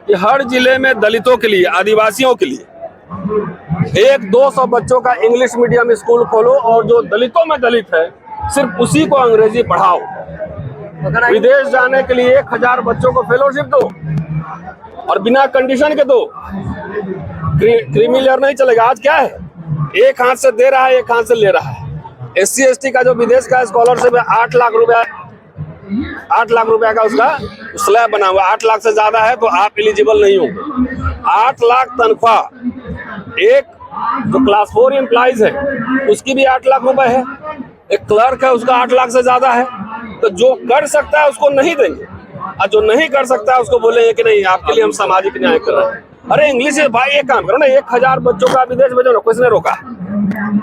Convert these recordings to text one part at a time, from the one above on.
कि हर जिले में दलितों के लिए, आदिवासियों के लिए 100-200 बच्चों का इंग्लिश मीडियम स्कूल खोलो और जो दलितों में दलित है सिर्फ उसी को अंग्रेजी पढ़ाओ। विदेश जाने के लिए 1000 बच्चों को फेलोशिप दो और बिना कंडीशन के दो। क्रीमी लेयर नहीं चलेगा। आज क्या है, एक हाथ से दे रहा है, एक हाथ से ले रहा है। SC ST का जो विदेश का स्कॉलरशिप है 8 लाख रुपया का उसका स्लैब बना हुआ। 8 लाख से ज्यादा है तो आप एलिजिबल नहीं होंगे। 8 लाख तनख्वाह। एक जो क्लास 4 एम्प्लॉइज है उसकी भी 8 लाख रुपए है। एक क्लर्क है उसका 8 लाख से ज्यादा है। तो जो कर सकता है उसको नहीं देंगे और जो नहीं कर सकता है उसको बोलेंगे कि नहीं आपके लिए हम सामाजिक न्याय कर रहे हैं। अरे इंग्लिश भाई एक काम करो ना, 1000 बच्चों का विदेश भेजो ना। किसने रोका?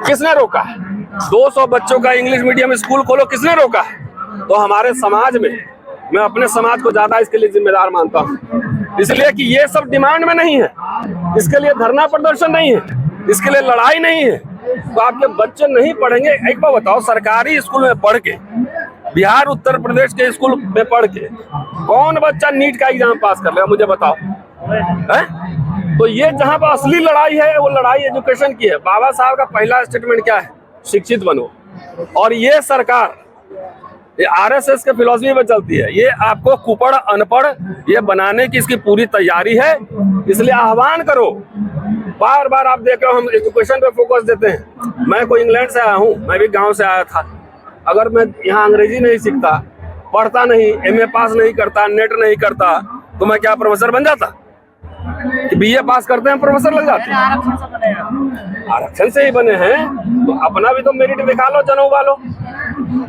किसने रोका? 200 बच्चों का इंग्लिश मीडियम स्कूल खोलो, किसने रोका? तो हमारे समाज में, मैं अपने समाज को ज्यादा इसके लिए जिम्मेदार मानता हूँ, इसलिए कि ये सब डिमांड में नहीं है, इसके लिए धरना प्रदर्शन नहीं है, इसके लिए लड़ाई नहीं है। तो आपके बच्चे नहीं पढ़ेंगे। एक बार बताओ, सरकारी स्कूल में पढ़ के, बिहार उत्तर प्रदेश के स्कूल में पढ़ के कौन बच्चा नीट का एग्जाम पास कर लेगा? मुझे बताओ है? तो ये जहां पर असली लड़ाई है वो लड़ाई एजुकेशन की है। बाबा साहब का पहला स्टेटमेंट क्या है? शिक्षित बनो। और ये सरकार ये RSS के फिलॉसफी पे चलती है। ये आपको कुपड़ अनपढ़ ये बनाने की इसकी पूरी तैयारी है। इसलिए आह्वान करो। बार बार आप देख रहे हो हम एजुकेशन पे फोकस देते हैं। मैं कोई इंग्लैंड से आया हूँ, मैं भी गांव से आया था। अगर मैं यहाँ अंग्रेजी नहीं सीखता, पढ़ता नहीं, MA पास नहीं करता, नेट नहीं करता, तो मैं क्या प्रोफेसर बन जाता? कि BA पास करते हैं प्रोफेसर लग जाते हैं? आरक्षण से ही बने हैं। तो अपना भी तो मेरिट दिखा लो, जनऊ वालो,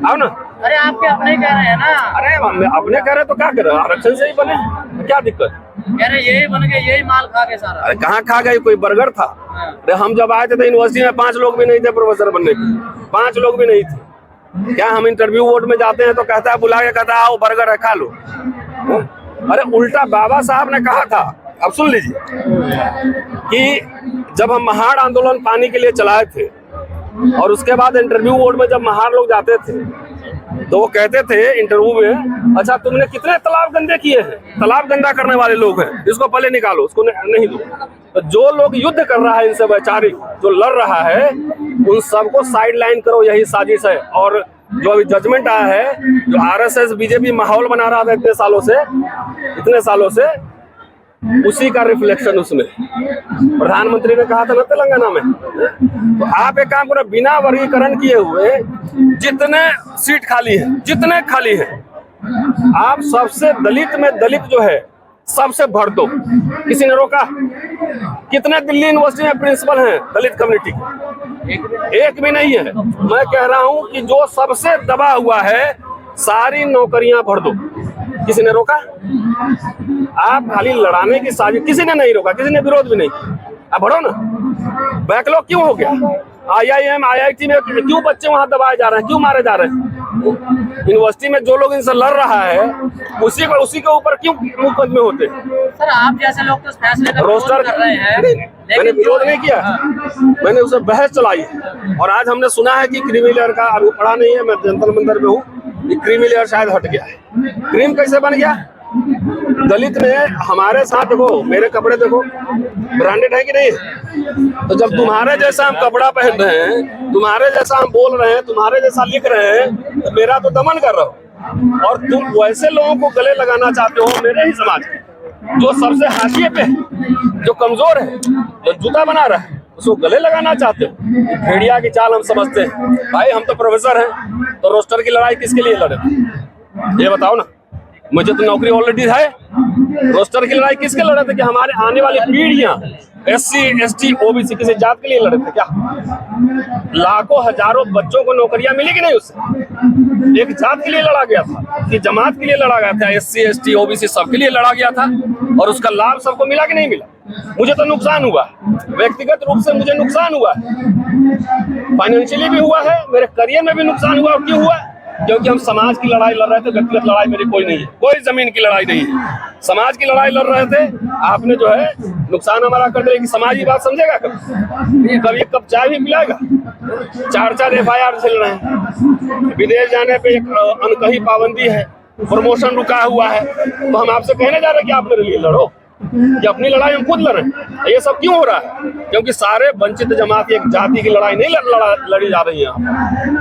आओ ना। अरे आपके अपने कह रहे हैं ना। अरे अपने कह रहे तो क्या कर रहे? आरक्षण से ही बने, क्या दिक्कत? कह रहे यही बन गए, यही माल खा गए सारा। अरे कहाँ खा गए? कोई बर्गर था? अरे हम जब आए थे तो यूनिवर्सिटी में 5 लोग भी नहीं थे प्रोफेसर बनने के। 5 लोग भी नहीं थे। क्या हम इंटरव्यू बोर्ड में जाते हैं तो कहता है, बुला के कहता है आओ बर्गर है खा लो। अरे उल्टा बाबा साहब ने कहा था, अब सुन लीजिए, कि जब हम महाड़ आंदोलन पानी के लिए चलाए थे और उसके बाद इंटरव्यू बोर्ड में जब महाड़ लोग जाते थे तो वो कहते थे इंटरव्यू में, अच्छा तुमने कितने तालाब गंदे किए हैं? तालाब गंदा करने वाले लोग हैं, इसको पहले निकालो, उसको नहीं दो। तो जो लोग युद्ध कर रहा है इनसे, वैचारिक जो लड़ रहा है, उन सबको साइड लाइन करो, यही साजिश है। और जो अभी जजमेंट आया है, जो RSS BJP माहौल बना रहा था इतने सालों से, उसी का रिफ्लेक्शन उसमें प्रधानमंत्री ने कहा था ना तेलंगाना में। तो आप एक काम करो, बिना वर्गीकरण किए हुए जितने सीट खाली है, आप सबसे दलित में दलित जो है सबसे भर दो। किसी ने रोका? कितने दिल्ली यूनिवर्सिटी में प्रिंसिपल हैं दलित कम्युनिटी के? एक भी नहीं है। मैं कह रहा हूं कि जो सबसे दबा हुआ है सारी नौकरियां भर दो। किसी ने रोका? आप खाली लड़ाने की साजिश, किसी ने नहीं रोका, किसी ने विरोध भी नहीं। अब बढ़ो ना। बैकलॉग क्यों हो गया? IIM IIT में क्यों बच्चे वहां दबाए जा रहे हैं, क्यों मारे जा रहे हैं? यूनिवर्सिटी में जो लोग इनसे लड़ रहा है उसी के ऊपर क्यों मुकदमे होते? सर आप जैसे लोग तो फैसले रोस्टर कर रहे हैं। मैंने विरोध नहीं किया, मैंने उसे बहस चलाई। और आज हमने सुना है कि क्रीमी लेयर का, अभी पढ़ा नहीं है, मैं जंतर मंतर में हूँ, क्रीमी लेयर शायद हट गया है। क्रीम कैसे बन गया? दलित ने हमारे साथ, देखो मेरे कपड़े देखो, ब्रांडेड है कि नहीं? तो जब तुम्हारे जैसा हम कपड़ा पहन रहे हैं, तुम्हारे जैसा हम बोल रहे हैं, तुम्हारे जैसा लिख रहे हैं, तो मेरा तो दमन कर रहा हो। और तुम वैसे लोगों को गले लगाना चाहते हो, मेरे ही समाज के, जो सबसे हाशिए पे, जो कमजोर है, जो जूता बना रहा है, उसको गले लगाना चाहते हो। भेड़िया की चाल हम समझते हैं। भाई हम तो प्रोफेसर हैं, तो रोस्टर की लड़ाई किसके लिए लड़े? ये बताओ ना। मुझे तो नौकरी ऑलरेडी है। रोस्टर की लड़ाई किसके लड़े थे? कि हमारे आने वाली पीढ़ियां SC ST OBC किसी जात के लिए लड़े थे क्या? लाखों हजारों बच्चों को नौकरियां मिली कि नहीं? उससे एक जात के लिए लड़ा गया था कि जमात के लिए लड़ा गया था? SC ST OBC सबके लिए लड़ा गया था। और उसका लाभ सबको मिला कि नहीं मिला? मुझे तो नुकसान हुआ, व्यक्तिगत रूप से मुझे नुकसान हुआ, फाइनेंशियली भी हुआ है, मेरे करियर में भी नुकसान हुआ। क्यों हुआ? क्योंकि हम समाज की लड़ाई लड़ रहे थे। व्यक्तिगत लड़ाई मेरी कोई नहीं है, कोई जमीन की लड़ाई नहीं है, समाज की लड़ाई लड़ रहे थे। आपने जो है नुकसान हमारा कर दिया कि समाज की बात समझेगा कभी एक कप चाय भी पिलाएगा? 4 FIR चल रहे हैं, विदेश जाने पे एक अनकही पाबंदी है, प्रमोशन रुका हुआ है। तो हम आपसे कहने जा रहे हैं कि आप मेरे लिए लड़ो। कि अपनी लड़ाई हम खुद लड़ें। ये सब क्यों हो रहा है? क्योंकि सारे वंचित जमात की एक जाति की लड़ाई नहीं लड़ी जा रही है,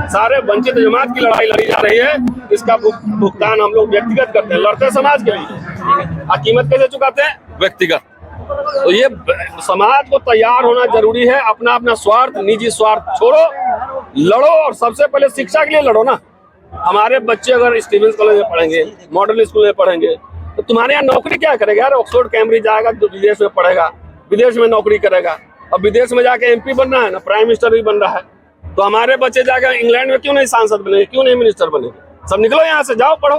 सारे वंचित जमात की लड़ाई लड़ी जा रही है। इसका भुगतान हम लोग व्यक्तिगत करते हैं, लड़ते समाज के लिए। कीमत कैसे चुकाते हैं? व्यक्तिगत। तो ये समाज को तैयार होना जरूरी है। अपना अपना स्वार्थ, निजी स्वार्थ छोड़ो, लड़ो, और सबसे पहले शिक्षा के लिए लड़ो ना। हमारे बच्चे अगर स्टीवेंस कॉलेज में पढ़ेंगे, मॉडल स्कूल में पढ़ेंगे, तो तुम्हारे यहाँ नौकरी क्या करेगा यार? ऑक्सफोर्ड कैम्ब्रिज जाएगा तो विदेश में पढ़ेगा, विदेश में नौकरी करेगा। अब विदेश में जाके एमपी बनना है ना, प्राइम मिनिस्टर भी बन रहा है। तो हमारे बच्चे जाकर इंग्लैंड में क्यों नहीं सांसद बनेंगे, क्यों नहीं मिनिस्टर बनेंगे? सब निकलो यहाँ से, जाओ पढ़ो।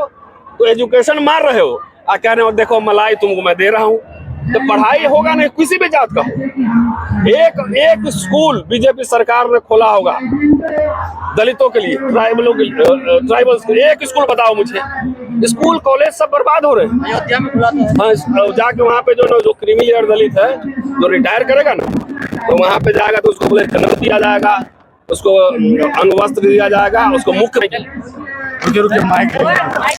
तो एजुकेशन मार रहे हो, कह रहे हो देखो मलाई तुमको मैं दे रहा हूँ। तो पढ़ाई होगा नहीं, किसी भी जात का हो। एक स्कूल बीजेपी सरकार ने खोला होगा दलितों के लिए, ट्राइबलों के लिए, ट्राइबल्स के लिए। एक स्कूल बताओ मुझे। स्कूल कॉलेज सब बर्बाद हो रहे हैं। अयोध्या में खुला था। हाँ, जाके वहाँ पे जो क्रीमी लेयर दलित है, जो रिटायर करेगा ना, तो वहाँ पे जाएगा तो उसको बोले जन्म दिया जाएगा, उसको अंगवस्त्र दिया जाएगा, उसको मुख्य